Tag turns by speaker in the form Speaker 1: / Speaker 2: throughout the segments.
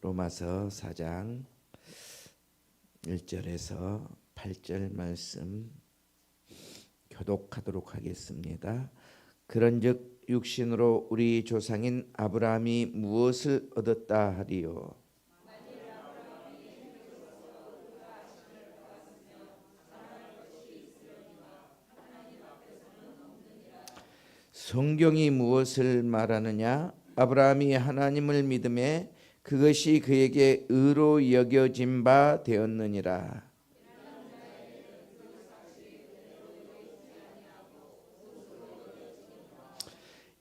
Speaker 1: 로마서 4장 1절에서 8절 말씀 교독하도록 하겠습니다. 그런즉 육신으로 우리 조상인 아브라함이 무엇을 얻었다 하리요? 성경이 무엇을 말하느냐? 아브라함이 하나님을 믿음에 그것이 그에게 의로 여겨진 바 되었느니라.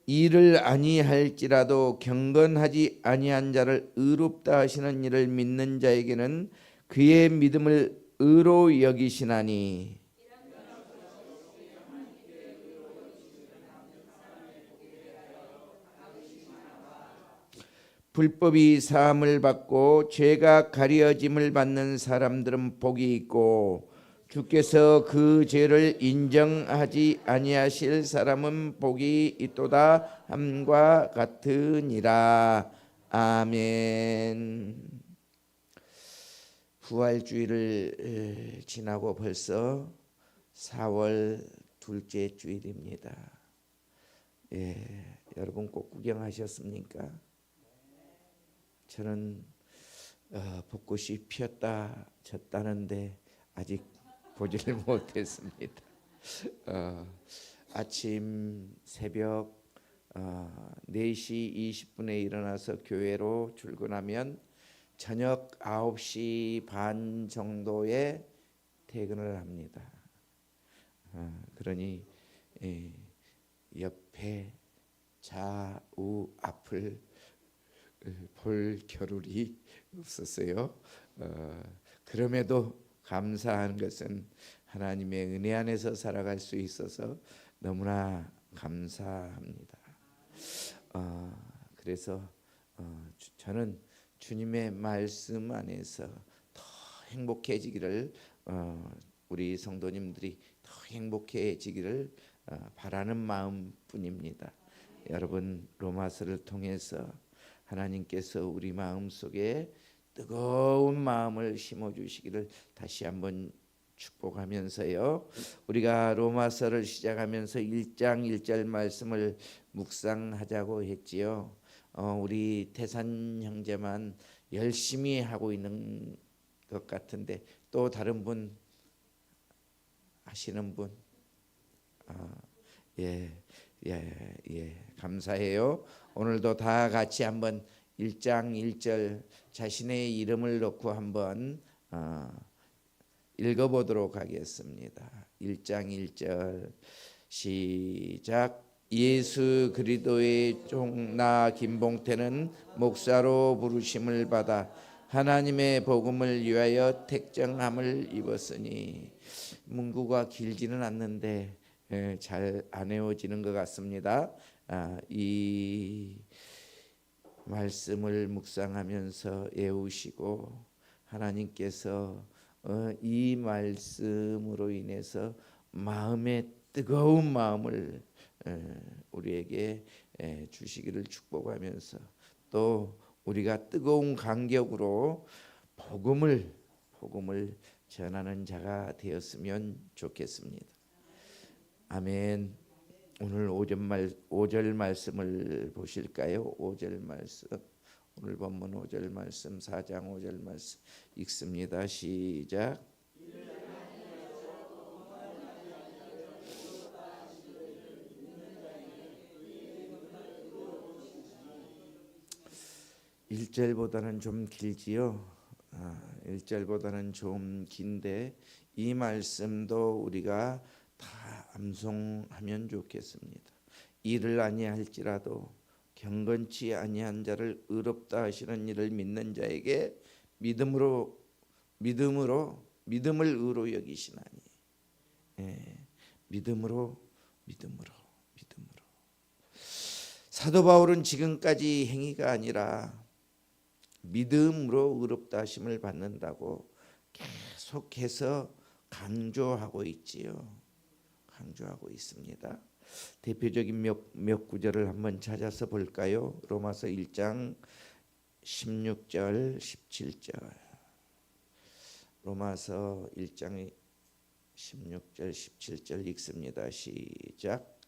Speaker 1: 일을 아니할지라도 경건하지 아니한 자를 의롭다 하시는 이를 믿는 자에게는 그의 믿음을 의로 여기시나니. 불법이 사함을 받고 죄가 가려짐을 받는 사람들은 복이 있고 주께서 그 죄를 인정하지 아니하실 사람은 복이 있도다 함과 같으니라. 아멘. 부활주일을 지나고 벌써 4월 둘째 주일입니다. 여러분 꼭 구경하셨습니까? 저는 벚꽃이 피었다 졌다는데 아직 보지를 못했습니다. 아침 새벽 4시 20분에 일어나서 교회로 출근하면 저녁 9시 반 정도에 퇴근을 합니다. 그러니 옆에 좌우 앞을 볼 겨를이 없었어요. 그럼에도 감사한 것은 하나님의 은혜 안에서 살아갈 수 있어서 너무나 감사합니다. 그래서 저는 주님의 말씀 안에서 더 행복해지기를 우리 성도님들이 더 행복해지기를 바라는 마음뿐입니다. 여러분 로마서를 통해서 하나님께서 우리 마음속에 뜨거운 마음을 심어주시기를 다시 한번 축복하면서요. 우리가 로마서를 시작하면서 1장 1절 말씀을 묵상하자고 했지요. 우리 태산 형제만 열심히 하고 있는 것 같은데 또 다른 분 하시는 분? 감사해요. 오늘도 다 같이 한번 1장 1절 자신의 이름을 넣고 한번 읽어보도록 하겠습니다. 1장 1절 시작. 예수 그리스도의 종 나 김봉태는 목사로 부르심을 받아 하나님의 복음을 위하여 택정함을 입었으니. 문구가 길지는 않는데 잘 안 외워지는 것 같습니다. 이 말씀을 묵상하면서 외우시고 하나님께서 이 말씀으로 인해서 마음의 뜨거운 마음을 우리에게 주시기를 축복하면서 또 우리가 뜨거운 간격으로 복음을 전하는 자가 되었으면 좋겠습니다. 아멘. 오늘 5절 말씀을 보실까요? 5절 말씀. 오늘 본문 5절 말씀 4장 5절 말씀 읽습니다. 시작. (1절보다는) 좀 길지요. 1절보다는 좀 긴데 이 말씀도 우리가 다 암송하면 좋겠습니다. 일을 아니할지라도 경건치 아니한 자를 의롭다 하시는 이를 믿는 자에게 믿음을 의로 여기시나니. 믿음으로. 사도 바울은 지금까지 행위가 아니라 믿음으로 의롭다 하심을 받는다고 계속해서 강조하고 있습니다. 대표적인 몇 구절을 한번 찾아서 볼까요? 로마서 1장 16절 17절 로마서 1장 16절 17절 읽습니다. 시작.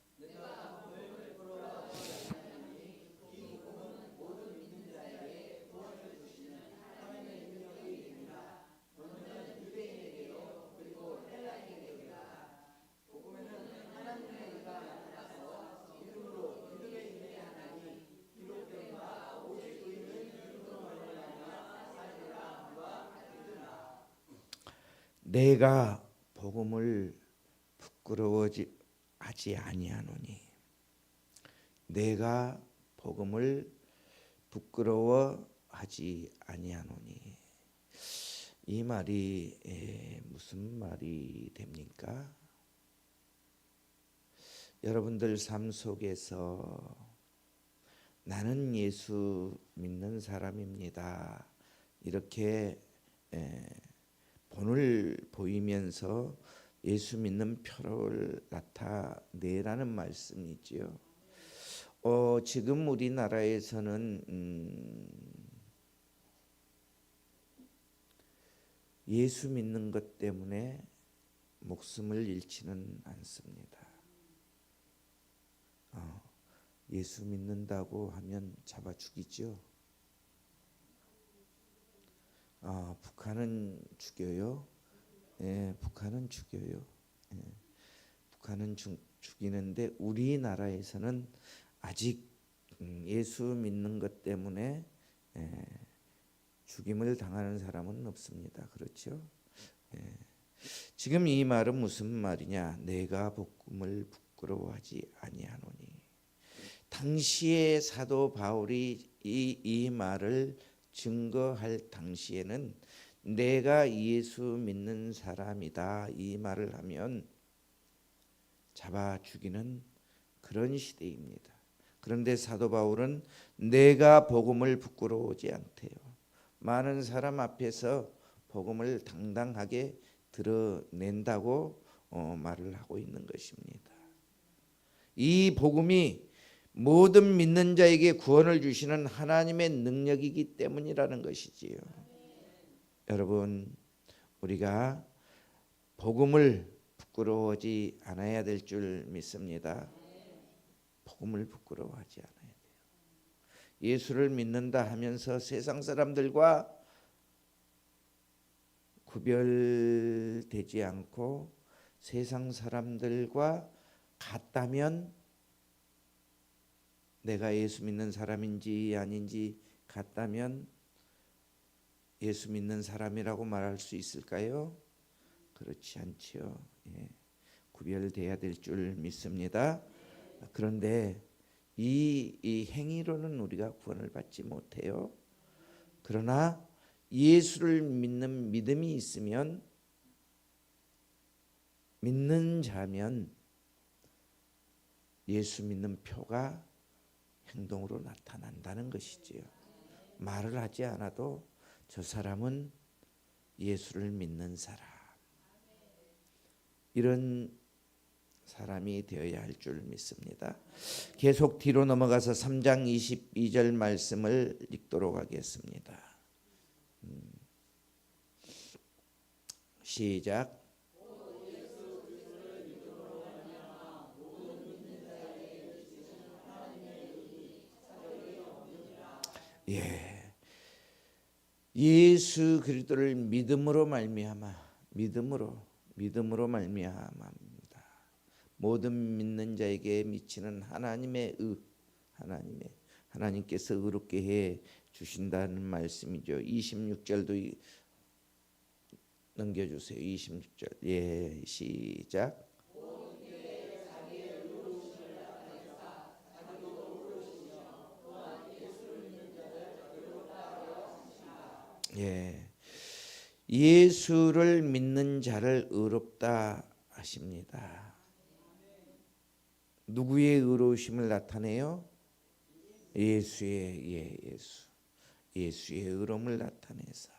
Speaker 1: 내가 복음을 부끄러워하지 아니하노니 내가 복음을 부끄러워하지 아니하노니 이 말이 무슨 말이 됩니까? 여러분들 삶 속에서 나는 예수 믿는 사람입니다. 이렇게 본을 보이면서 예수 믿는 표를 나타내라는 말씀이지요. 지금 우리나라에서는 예수 믿는 것 때문에 목숨을 잃지는 않습니다. 예수 믿는다고 하면 잡아 죽이죠. 북한은 죽여요. 예, 북한은 죽여요. 예, 북한은 죽이는데 우리나라에서는 아직 예수 믿는 것 때문에 죽임을 당하는 사람은 없습니다. 그렇죠? 예. 지금 이 말은 무슨 말이냐? 내가 복음을 부끄러워하지 아니하노니. 당시에 사도 바울이 이 말을 증거할 당시에는 내가 예수 믿는 사람이다 이 말을 하면 잡아 죽이는 그런 시대입니다. 그런데 사도 바울은 내가 복음을 부끄러워하지 않대요. 많은 사람 앞에서 복음을 당당하게 드러낸다고 말을 하고 있는 것입니다. 이 복음이 모든 믿는 자에게 구원을 주시는 하나님의 능력이기 때문이라는 것이지요. 여러분, 우리가 복음을 부끄러워하지 않아야 될 줄 믿습니다. 복음을 부끄러워하지 않아야 돼요. 예수를 믿는다 하면서 세상 사람들과 구별되지 않고 세상 사람들과 같다면 내가 예수 믿는 사람인지 아닌지 같다면 예수 믿는 사람이라고 말할 수 있을까요? 그렇지 않지요. 예. 구별돼야 될 줄 믿습니다. 그런데 이 행위로는 우리가 구원을 받지 못해요. 그러나 예수를 믿는 믿음이 있으면 믿는 자면 예수 믿는 표가 행동으로 나타난다는 것이지요. 말을 하지 않아도 저 사람은 예수를 믿는 사람, 이런 사람이 되어야 할 줄 믿습니다. 계속 뒤로 넘어가서 3장 22절 말씀을 읽도록 하겠습니다. 시작. 예, 예수 그리스도를 믿음으로 말미암아 믿음으로 말미암아입니다. 모든 믿는 자에게 미치는 하나님의 하나님께서 의롭게 해 주신다는 말씀이죠. 26절도 넘겨주세요. 26절. 예, 시작. 예, 예수를 믿는 자를 의롭다 하십니다. 누구의 의로우심을 나타내요? 예수의 예수의 의로움을 나타내사.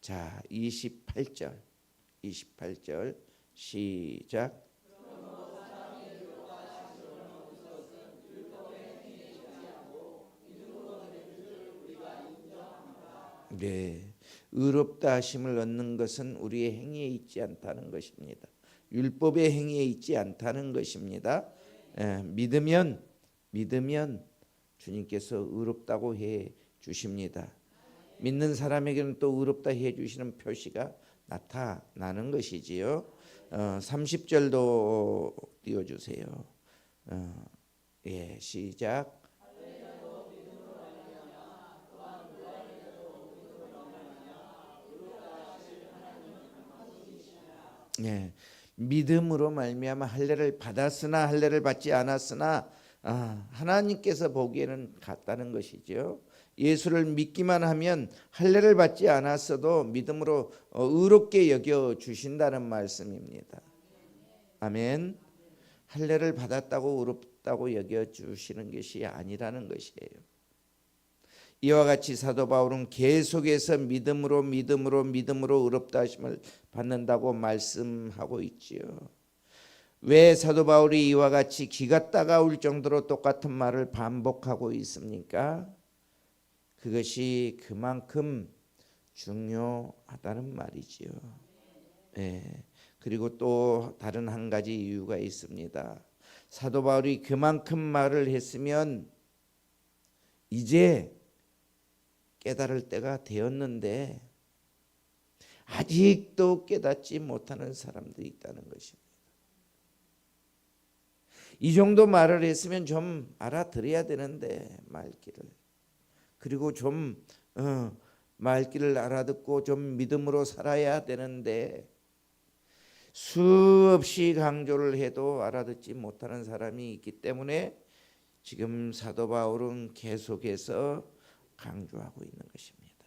Speaker 1: 자, 28절 시작. 네, 의롭다 하심을 얻는 것은 우리의 행위에 있지 않다는 것입니다. 율법의 행위에 있지 않다는 것입니다. 믿으면 주님께서 의롭다고 해 주십니다. 믿는 사람에게는 또 의롭다 해 주시는 표시가 나타나는 것이지요. 30절도 띄워주세요. 예, 시작. 예, 믿음으로 말미암아 할례를 받았으나 할례를 받지 않았으나 하나님께서 보기에는 같다는 것이죠. 예수를 믿기만 하면 할례를 받지 않았어도 믿음으로 의롭게 여겨 주신다는 말씀입니다. 아멘. 할례를 받았다고 의롭다고 여겨 주시는 것이 아니라는 것이에요. 이와 같이 사도 바울은 계속해서 믿음으로 의롭다 하심을 받는다고 말씀하고 있지요. 왜 사도 바울이 이와 같이 기가 따가울 정도로 똑같은 말을 반복하고 있습니까? 그것이 그만큼 중요하다는 말이지요. 예. 그리고 또 다른 한 가지 이유가 있습니다. 사도 바울이 그만큼 말을 했으면 이제 깨달을 때가 되었는데 아직도 깨닫지 못하는 사람들이 있다는 것입니다. 이 정도 말을 했으면 좀 알아들어야 되는데 말귀를, 그리고 좀 말귀를 알아듣고 좀 믿음으로 살아야 되는데 수없이 강조를 해도 알아듣지 못하는 사람이 있기 때문에 지금 사도 바울은 계속해서 강조하고 있는 것입니다.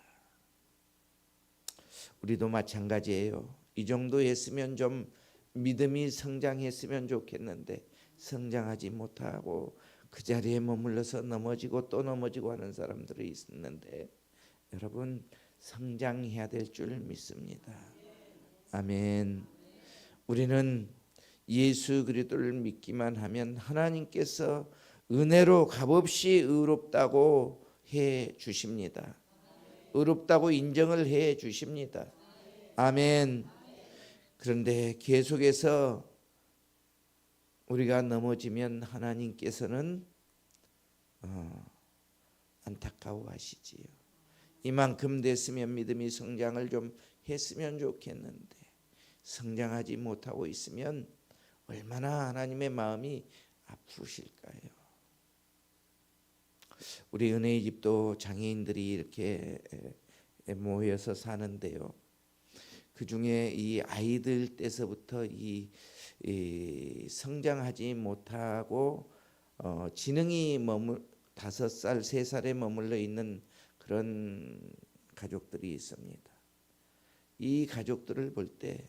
Speaker 1: 우리도 마찬가지예요. 이 정도 했으면 좀 믿음이 성장했으면 좋겠는데 성장하지 못하고 그 자리에 머물러서 넘어지고 또 넘어지고 하는 사람들이 있는데 여러분 성장해야 될 줄 믿습니다. 아멘. 우리는 예수 그리스도를 믿기만 하면 하나님께서 은혜로 값없이 의롭다고 해 주십니다. 의롭다고 인정을 해 주십니다. 아멘. 그런데 계속해서 우리가 넘어지면 하나님께서는 안타까워하시지요. 이만큼 됐으면 믿음이 성장을 좀 했으면 좋겠는데 성장하지 못하고 있으면 얼마나 하나님의 마음이 아프실까요? 우리 은혜의 집도 장애인들이 이렇게 모여서 사는데요. 그 중에 이 아이들 때서부터 이 성장하지 못하고 지능이 5살, 3살에 머물러 있는 그런 가족들이 있습니다. 이 가족들을 볼 때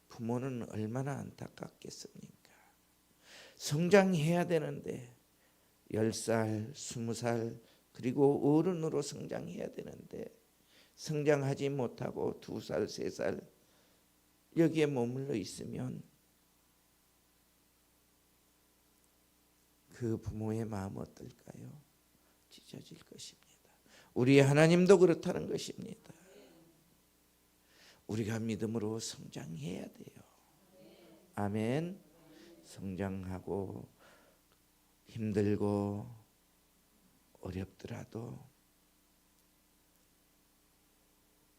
Speaker 1: 부모는 얼마나 안타깝겠습니까? 성장해야 되는데 10살, 20살 그리고 어른으로 성장해야 되는데 성장하지 못하고 2살, 3살 여기에 머물러 있으면 그 부모의 마음 어떨까요? 찢어질 것입니다. 우리 하나님도 그렇다는 것입니다. 우리가 믿음으로 성장해야 돼요. 아멘. 성장하고 힘들고 어렵더라도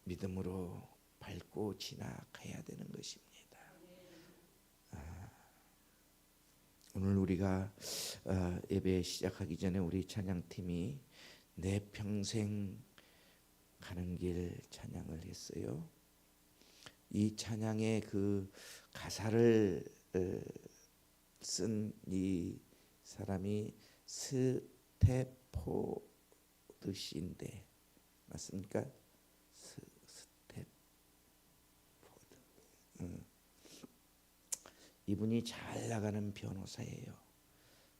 Speaker 1: 믿음으로 밟고 지나가야 되는 것입니다. 오늘 우리가 예배 시작하기 전에 우리 찬양팀이 내 평생 가는 길 찬양을 했어요. 이 찬양의 그 가사를 쓴 이 사람이 스테포드 씨인데 맞습니까? 스테포드. 이분이 잘 나가는 변호사예요.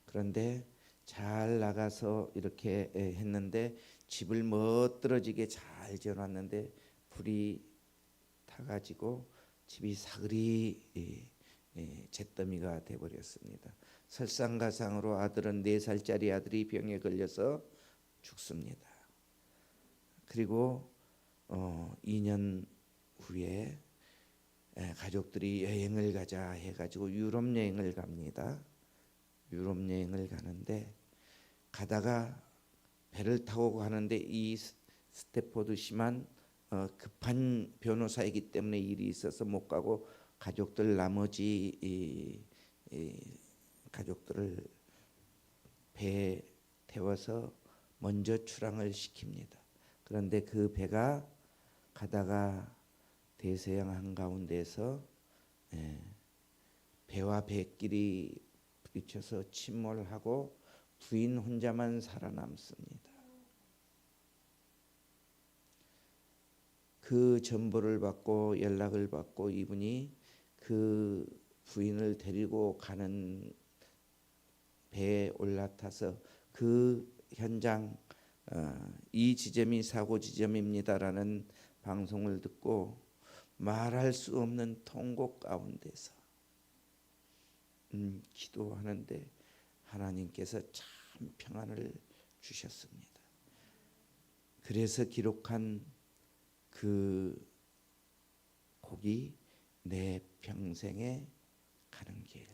Speaker 1: 그런데 잘 나가서 이렇게 했는데 집을 멋들어지게 잘 지어놨는데 불이 타가지고 집이 사그리 잿더미가 돼버렸습니다. 설상가상으로 아들은 4살짜리 아들이 병에 걸려서 죽습니다. 그리고 2년 후에 가족들이 여행을 가자 해가지고 유럽 여행을 갑니다. 유럽 여행을 가는데 가다가 배를 타고 가는데 이 스태포드 씨만 급한 변호사이기 때문에 일이 있어서 못 가고 가족들 나머지 가족들을 배에 태워서 먼저 출항을 시킵니다. 그런데 그 배가 가다가 대서양 한가운데서 배와 배끼리 부딪혀서 침몰하고 부인 혼자만 살아남습니다. 그 전보를 받고 연락을 받고 이분이 그 부인을 데리고 가는 배에 올라타서 그 현장 이 지점이 사고 지점입니다라는 방송을 듣고 말할 수 없는 통곡 가운데서 기도하는데 하나님께서 참 평안을 주셨습니다. 그래서 기록한 그 곡이 내 평생에 가는 길,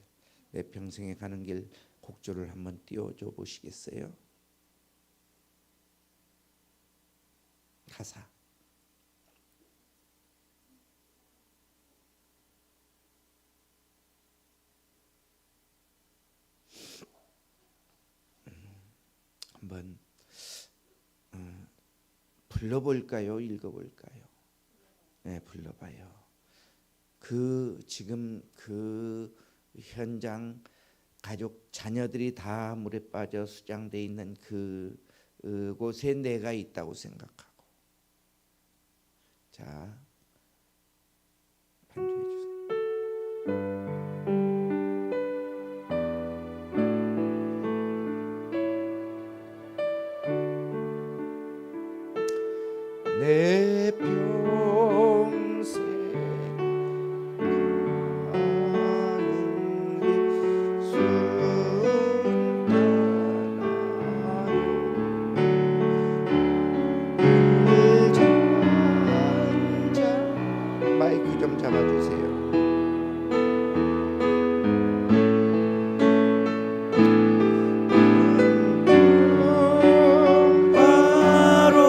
Speaker 1: 내 평생에 가는 길 곡조를 한번 띄워줘 보시겠어요? 가사. 한번 불러볼까요? 읽어볼까요? 네, 불러봐요. 지금 그 현장 가족 자녀들이 다 물에 빠져 수장돼 있는 그곳에 내가 있다고 생각하고 자 반주해 주세요. 내 평생 가는 길 순탄하여 마이크 좀 잡아주세요. 바로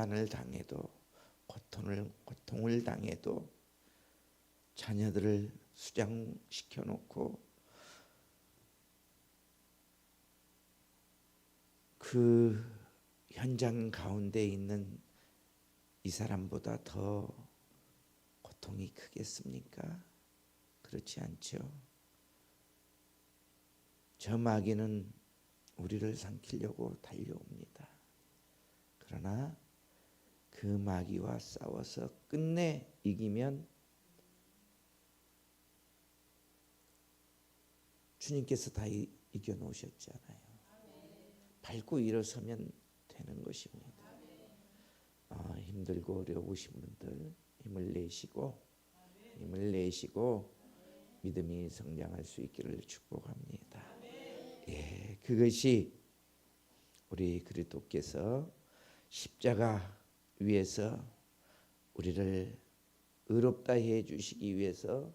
Speaker 1: 고난을 당해도 고통을 당해도 자녀들을 수장시켜 놓고 그 현장 가운데 있는 이 사람보다 더 고통이 크겠습니까? 그렇지 않죠. 저 마귀는 우리를 삼키려고 달려옵니다. 그러나 그 마귀와 싸워서 끝내 이기면 주님께서 다 이겨 놓으셨잖아요. 밟고 일어서면 되는 것입니다. 힘들고 어려우신 분들 힘을 내시고 믿음이 성장할 수 있기를 축복합니다. 예, 그것이 우리 그리스도께서 십자가 위에서 우리를 의롭다 해 주시기 위해서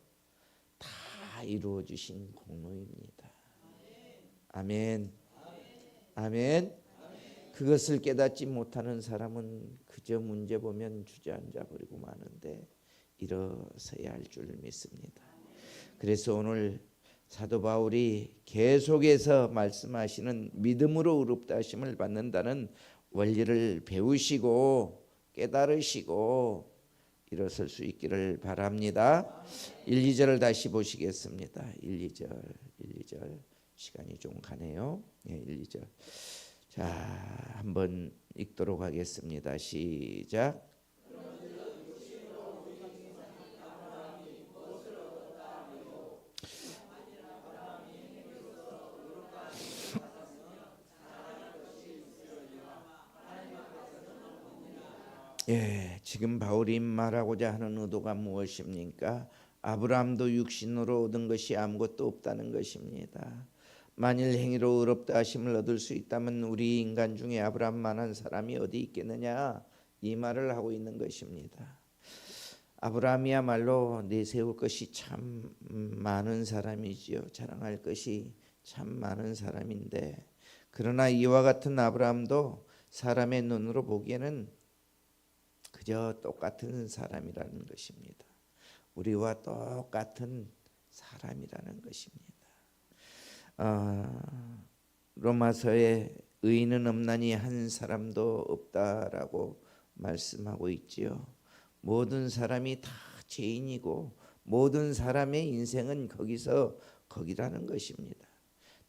Speaker 1: 다 이루어 주신 공로입니다. 아멘. 아멘. 그것을 깨닫지 못하는 사람은 그저 문제 보면 주저앉아 버리고 마는데 일어서야 할 줄 믿습니다. 그래서 오늘 사도 바울이 계속해서 말씀하시는 믿음으로 의롭다 하심을 받는다는 원리를 배우시고 깨달으시고 일어설 수 있기를 바랍니다. 1, 2절을 다시 보시겠습니다. 1, 2절 시간이 좀 가네요. 1, 2절. 자, 한번 읽도록 하겠습니다. 시작. 예, 지금 바울이 말하고자 하는 의도가 무엇입니까? 아브라함도 육신으로 얻은 것이 아무것도 없다는 것입니다. 만일 행위로 의롭다 하심을 얻을 수 있다면 우리 인간 중에 아브라함만한 사람이 어디 있겠느냐, 이 말을 하고 있는 것입니다. 아브라함이야말로 내세울 것이 참 많은 사람이지요. 자랑할 것이 참 많은 사람인데, 그러나 이와 같은 아브라함도 사람의 눈으로 보기에는 그저 똑같은 사람이라는 것입니다. 우리와 똑같은 사람이라는 것입니다. 로마서에 의인은 없나니 한 사람도 없다라고 말씀하고 있지요. 모든 사람이 다 죄인이고 모든 사람의 인생은 거기라는 것입니다.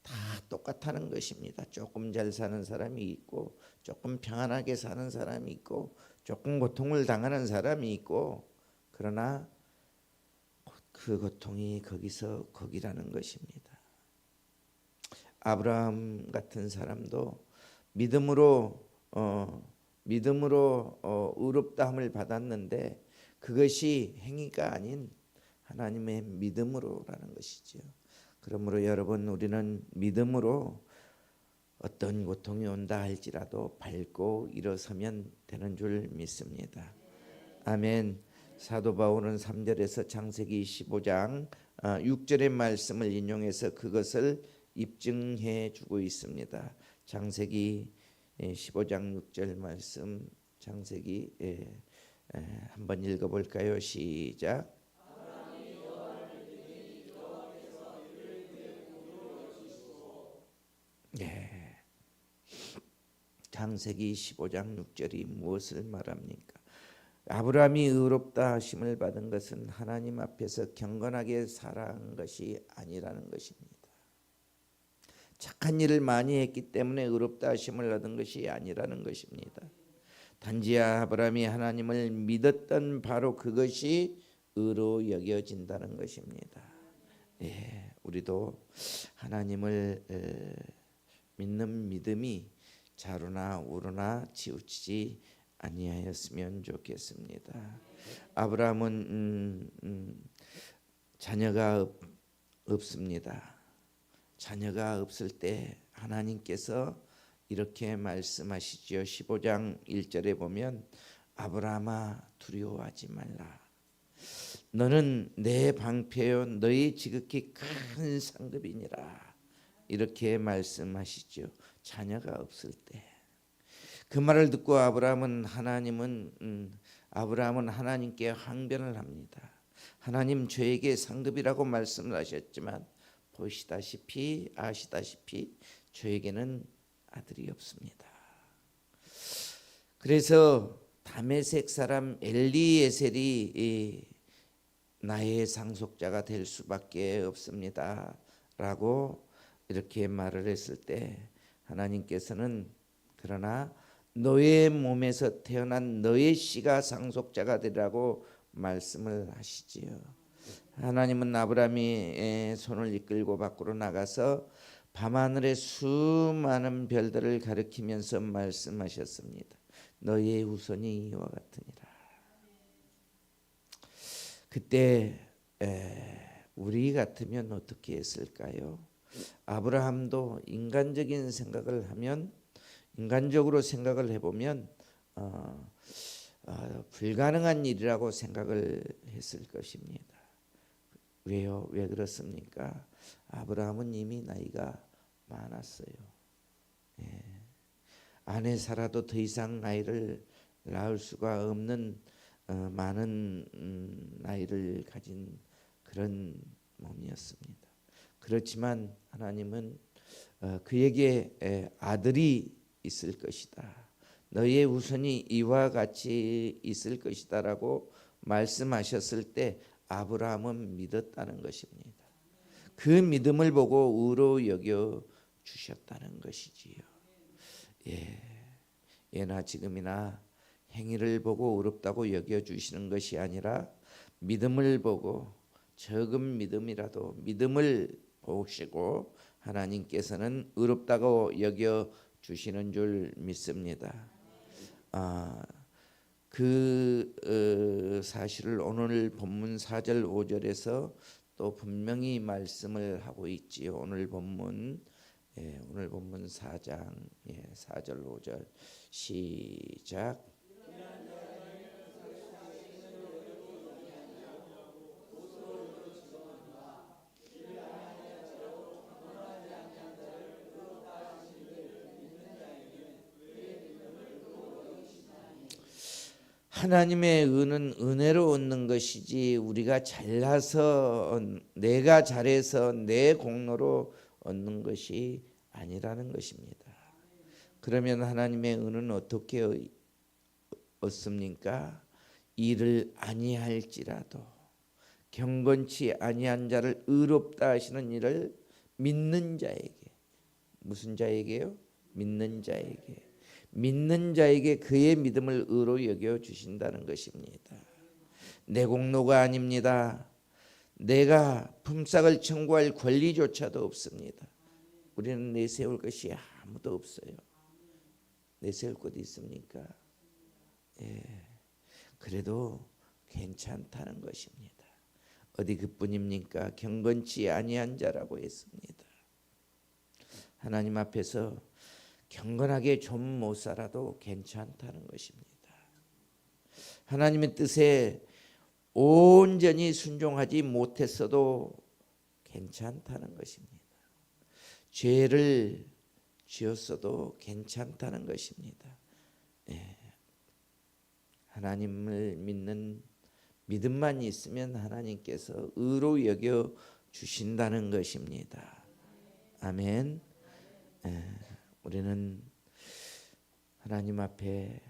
Speaker 1: 다 똑같다는 것입니다. 조금 잘 사는 사람이 있고 조금 평안하게 사는 사람이 있고 조금 고통을 당하는 사람이 있고, 그러나 그 고통이 거기라는 것입니다. 아브라함 같은 사람도 믿음으로 의롭다함을 받았는데 그것이 행위가 아닌 하나님의 믿음으로라는 것이죠. 그러므로 여러분, 우리는 믿음으로 어떤 고통이 온다 할지라도 밟고 일어서면 되는 줄 믿습니다. 아멘. 사도 바울은 3절에서 창세기 15장 6절의 말씀을 인용해서 그것을 입증해 주고 있습니다. 창세기 15장 6절 말씀, 창세기 한번 읽어볼까요? 시작. 네. 창세기 15장 6절이 무엇을 말합니까? 아브라함이 의롭다 하심을 받은 것은 하나님 앞에서 경건하게 살아간 것이 아니라는 것입니다. 착한 일을 많이 했기 때문에 의롭다 하심을 얻은 것이 아니라는 것입니다. 단지 아브라함이 하나님을 믿었던 바로 그것이 의로 여겨진다는 것입니다. 예, 우리도 하나님을 믿는 믿음이 좌로나 우로나 치우치지 아니하였으면 좋겠습니다. 아브라함은 자녀가 없습니다. 자녀가 없을 때 하나님께서 이렇게 말씀하시지요. 15장 1절에 보면 아브라함아 두려워하지 말라. 너는 내 방패요 너희 지극히 큰 상급이니라. 이렇게 말씀하시죠. 자녀가 없을 때. 그 말을 듣고 아브라함은 하나님께 항변을 합니다. 하나님, 저에게 상급이라고 말씀을 하셨지만 아시다시피 저에게는 아들이 없습니다. 그래서 다메섹 사람 엘리에셀이 나의 상속자가 될 수밖에 없습니다 라고 이렇게 말을 했을 때, 하나님께서는 그러나 너의 몸에서 태어난 너의 씨가 상속자가 되라고 말씀을 하시지요. 하나님은 아브라함이 손을 이끌고 밖으로 나가서 밤하늘의 수많은 별들을 가리키면서 말씀하셨습니다. 너의 후손이 이와 같으니라. 그때 우리 같으면 어떻게 했을까요? 아브라함도 인간적으로 생각을 해보면 불가능한 일이라고 생각을 했을 것입니다. 왜요? 왜 그렇습니까? 아브라함은 이미 나이가 많았어요. 아내 사라도 더 이상 아이를 낳을 수가 없는 많은 나이를 가진 그런 몸이었습니다. 그렇지만 하나님은 그에게 아들이 있을 것이다, 너의 후손이 이와 같이 있을 것이다 라고 말씀하셨을 때 아브라함은 믿었다는 것입니다. 그 믿음을 보고 의로 여겨 주셨다는 것이지요. 예나 지금이나 행위를 보고 의롭다고 여겨주시는 것이 아니라 믿음을 보고, 적은 믿음이라도 믿음을 보시고 하나님께서는 의롭다고 여겨주시는 줄 믿습니다. 그 사실을 오늘 본문 4절 5절에서 또 분명히 말씀을 하고 있지요. 오늘 본문 4장 4절 5절 시작. 하나님의 은은 은혜로 얻는 것이지 우리가 내가 잘해서 내 공로로 얻는 것이 아니라는 것입니다. 그러면 하나님의 은은 어떻게 얻습니까? 일을 아니할지라도 경건치 아니한 자를 의롭다 하시는 일을 믿는 자에게. 무슨 자에게요? 믿는 자에게 그의 믿음을 의로 여겨 주신다는 것입니다. 내 공로가 아닙니다. 내가 품삯을 청구할 권리조차도 없습니다. 우리는 내세울 것이 아무도 없어요. 내세울 것 있습니까? 그래도 괜찮다는 것입니다. 어디 그뿐입니까? 경건치 아니한 자라고 했습니다. 하나님 앞에서 경건하게 좀 못 살아도 괜찮다는 것입니다. 하나님의 뜻에 온전히 순종하지 못했어도 괜찮다는 것입니다. 죄를 지었어도 괜찮다는 것입니다. 하나님을 믿는 믿음만 있으면 하나님께서 의로 여겨 주신다는 것입니다. 아멘. 우리는 하나님 앞에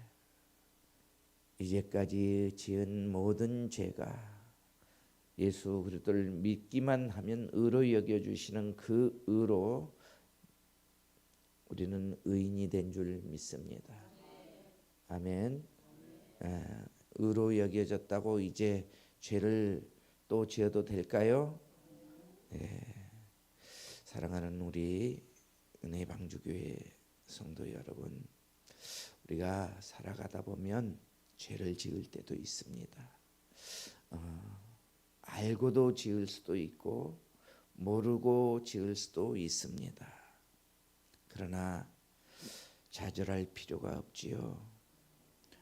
Speaker 1: 이제까지 지은 모든 죄가 예수 그리스도를 믿기만 하면 의로 여겨주시는 그 의로 우리는 의인이 된 줄 믿습니다. 아멘. 의로 여겨졌다고 이제 죄를 또 지어도 될까요? 사랑하는 우리 은혜 방주교회 성도 여러분, 우리가 살아가다 보면 죄를 지을 때도 있습니다. 알고도 지을 수도 있고 모르고 지을 수도 있습니다. 그러나 좌절할 필요가 없지요.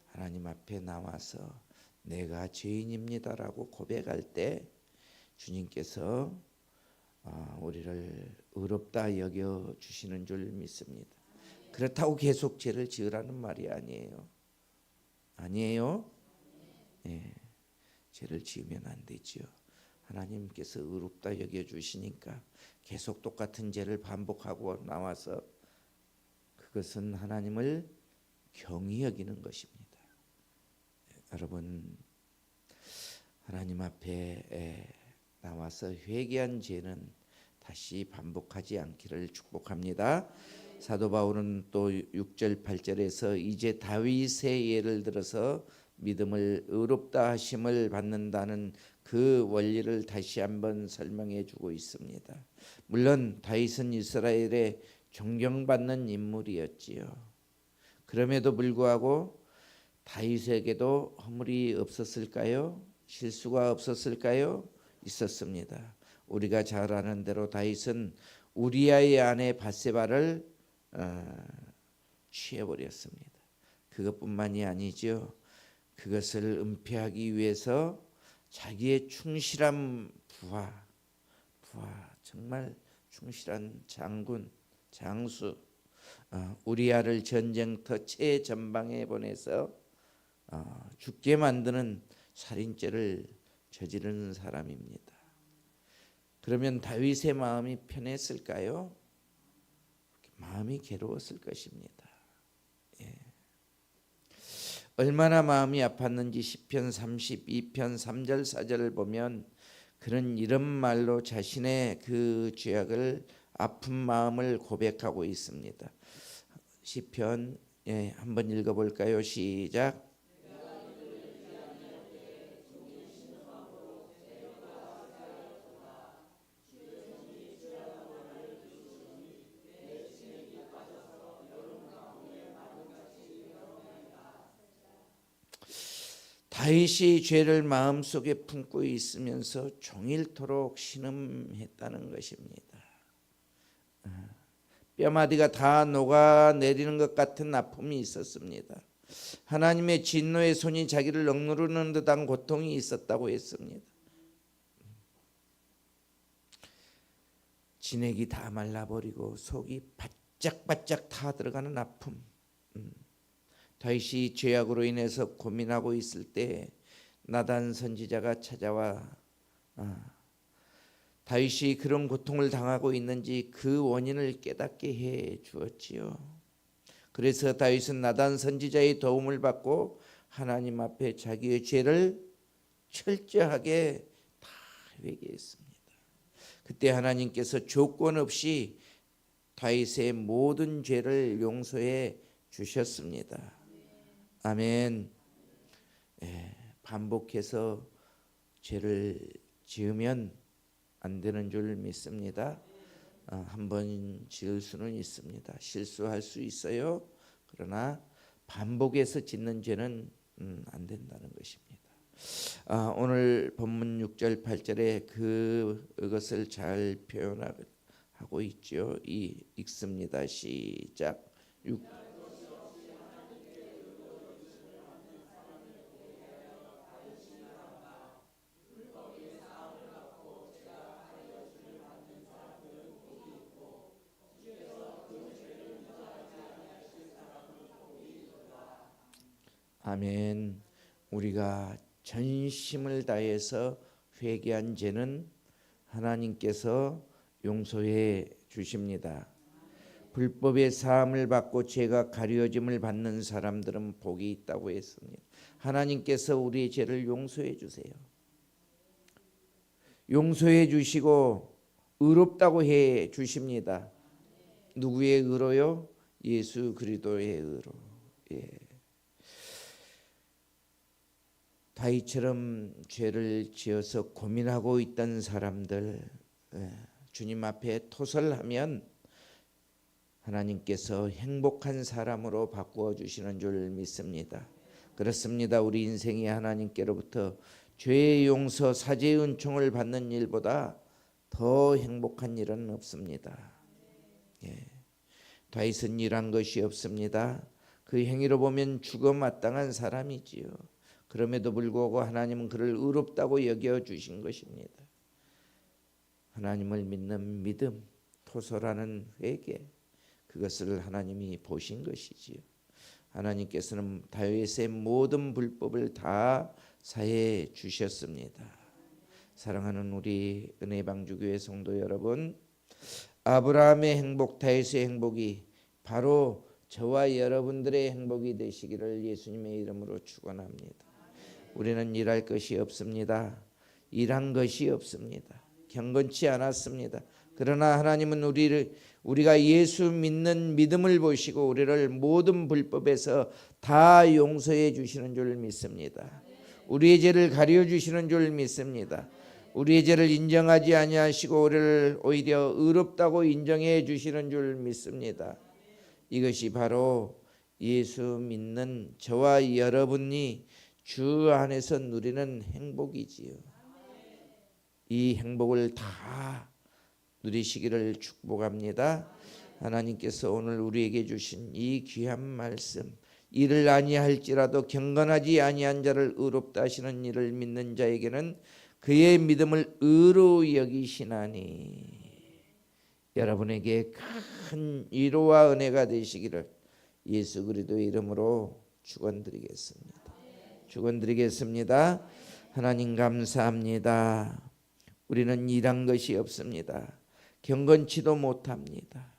Speaker 1: 하나님 앞에 나와서 내가 죄인입니다라고 고백할 때 주님께서 우리를 의롭다 여겨 주시는 줄 믿습니다. 그렇다고 계속 죄를 지으라는 말이 아니에요. 아니에요? 예, 죄를 지으면 안 되지요. 하나님께서 의롭다 여겨주시니까 계속 똑같은 죄를 반복하고 나와서 그것은 하나님을 경히 여기는 것입니다. 여러분, 하나님 앞에 나와서 회개한 죄는 다시 반복하지 않기를 축복합니다. 사도 바울은 또 6절 8절에서 이제 다윗의 예를 들어서 믿음을 의롭다 하심을 받는다는 그 원리를 다시 한번 설명해 주고 있습니다. 물론 다윗은 이스라엘의 존경받는 인물이었지요. 그럼에도 불구하고 다윗에게도 허물이 없었을까요? 실수가 없었을까요? 있었습니다. 우리가 잘 아는 대로 다윗은 우리아의 아내 밧세바를 취해버렸습니다. 그것뿐만이 아니죠. 그것을 은폐하기 위해서 자기의 충실한 부하 정말 충실한 장군 장수 우리아를 전쟁터 최전방에 보내서 죽게 만드는 살인죄를 저지르는 사람입니다. 그러면 다윗의 마음이 편했을까요? 마음이 괴로웠을 것입니다. 예. 얼마나 마음이 아팠는지 시편 32편 3절 4절을 보면 그는 이런 말로 자신의 그 죄악을 아픈 마음을 고백하고 있습니다. 시편 한번 읽어볼까요? 시작. 다윗이 죄를 마음속에 품고 있으면서 종일토록 신음했다는 것입니다. 뼈마디가 다 녹아내리는 것 같은 아픔이 있었습니다. 하나님의 진노의 손이 자기를 억누르는 듯한 고통이 있었다고 했습니다. 진액이 다 말라버리고 속이 바짝바짝 타 들어가는 아픔. 다윗이 죄악으로 인해서 고민하고 있을 때 나단 선지자가 찾아와 다윗이 그런 고통을 당하고 있는지 그 원인을 깨닫게 해 주었지요. 그래서 다윗은 나단 선지자의 도움을 받고 하나님 앞에 자기의 죄를 철저하게 다 회개했습니다. 그때 하나님께서 조건 없이 다윗의 모든 죄를 용서해 주셨습니다. 아멘. 반복해서 죄를 지으면 안 되는 줄 믿습니다. 한번 지을 수는 있습니다. 실수할 수 있어요. 그러나 반복해서 짓는 죄는 안 된다는 것입니다. 오늘 본문 6절 8절에 그것을 잘 표현하고 있죠. 읽습니다. 시작. 6 아멘. 우리가 전심을 다해서 회개한 죄는 하나님께서 용서해 주십니다. 불법의 사함을 받고 죄가 가려짐을 받는 사람들은 복이 있다고 했습니다. 하나님께서 우리의 죄를 용서해 주세요. 용서해 주시고 의롭다고 해 주십니다. 누구의 의로요? 예수 그리스도의 의로. 다윗처럼 죄를 지어서 고민하고 있던 사람들 주님 앞에 토설하면 하나님께서 행복한 사람으로 바꾸어 주시는 줄 믿습니다. 그렇습니다. 우리 인생이 하나님께로부터 죄의 용서, 사죄의 은총을 받는 일보다 더 행복한 일은 없습니다. 다윗은 일한 것이 없습니다. 그 행위로 보면 죽어 마땅한 사람이지요. 그럼에도 불구하고 하나님은 그를 의롭다고 여겨주신 것입니다. 하나님을 믿는 믿음, 토설하는 회개, 그것을 하나님이 보신 것이지요. 하나님께서는 다윗의 모든 불법을 다 사해 주셨습니다. 사랑하는 우리 은혜방주교회 성도 여러분, 아브라함의 행복, 다윗의 행복이 바로 저와 여러분들의 행복이 되시기를 예수님의 이름으로 축원합니다. 우리는 일할 것이 없습니다. 일한 것이 없습니다. 경건치 않았습니다. 그러나 하나님은 우리가 예수 믿는 믿음을 보시고 우리를 모든 불법에서 다 용서해 주시는 줄 믿습니다. 우리의 죄를 가려 주시는 줄 믿습니다. 우리의 죄를 인정하지 아니하시고 우리를 오히려 의롭다고 인정해 주시는 줄 믿습니다. 이것이 바로 예수 믿는 저와 여러분이 주 안에서 누리는 행복이지요. 이 행복을 다 누리시기를 축복합니다. 하나님께서 오늘 우리에게 주신 이 귀한 말씀, 이를 아니할지라도 경건하지 아니한 자를 의롭다 하시는 이를 믿는 자에게는 그의 믿음을 의로 여기시나니, 여러분에게 큰 위로와 은혜가 되시기를 예수 그리스도의 이름으로 축원드리겠습니다. 축원드리겠습니다. 하나님 감사합니다. 우리는 일한 것이 없습니다. 경건치도 못합니다.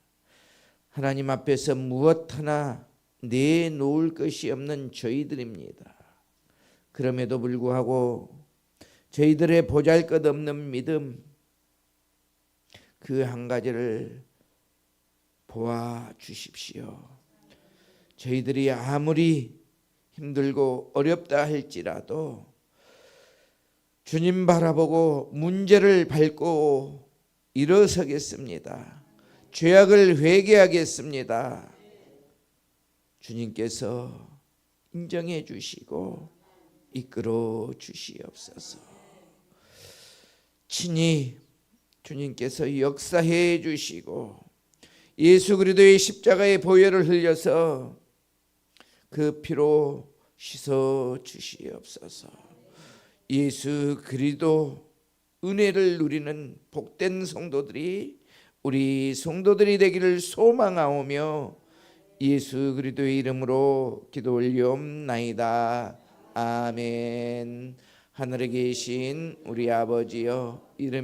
Speaker 1: 하나님 앞에서 무엇 하나 내놓을 것이 없는 저희들입니다. 그럼에도 불구하고 저희들의 보잘것없는 믿음, 그 한 가지를 보아 주십시오. 저희들이 아무리 힘들고 어렵다 할지라도 주님 바라보고 문제를 밟고 일어서겠습니다. 죄악을 회개하겠습니다. 주님께서 인정해 주시고 이끌어 주시옵소서. 친히 주님께서 역사해 주시고 예수 그리스도의 십자가의 보혈을 흘려서 그 피로 씻어 주시옵소서. 예수 그리스도 은혜를 누리는 복된 성도들이 우리 성도들이 되기를 소망하오며 예수 그리스도의 이름으로 기도 올리옵나이다. 아멘. 하늘에 계신 우리 아버지여, 이름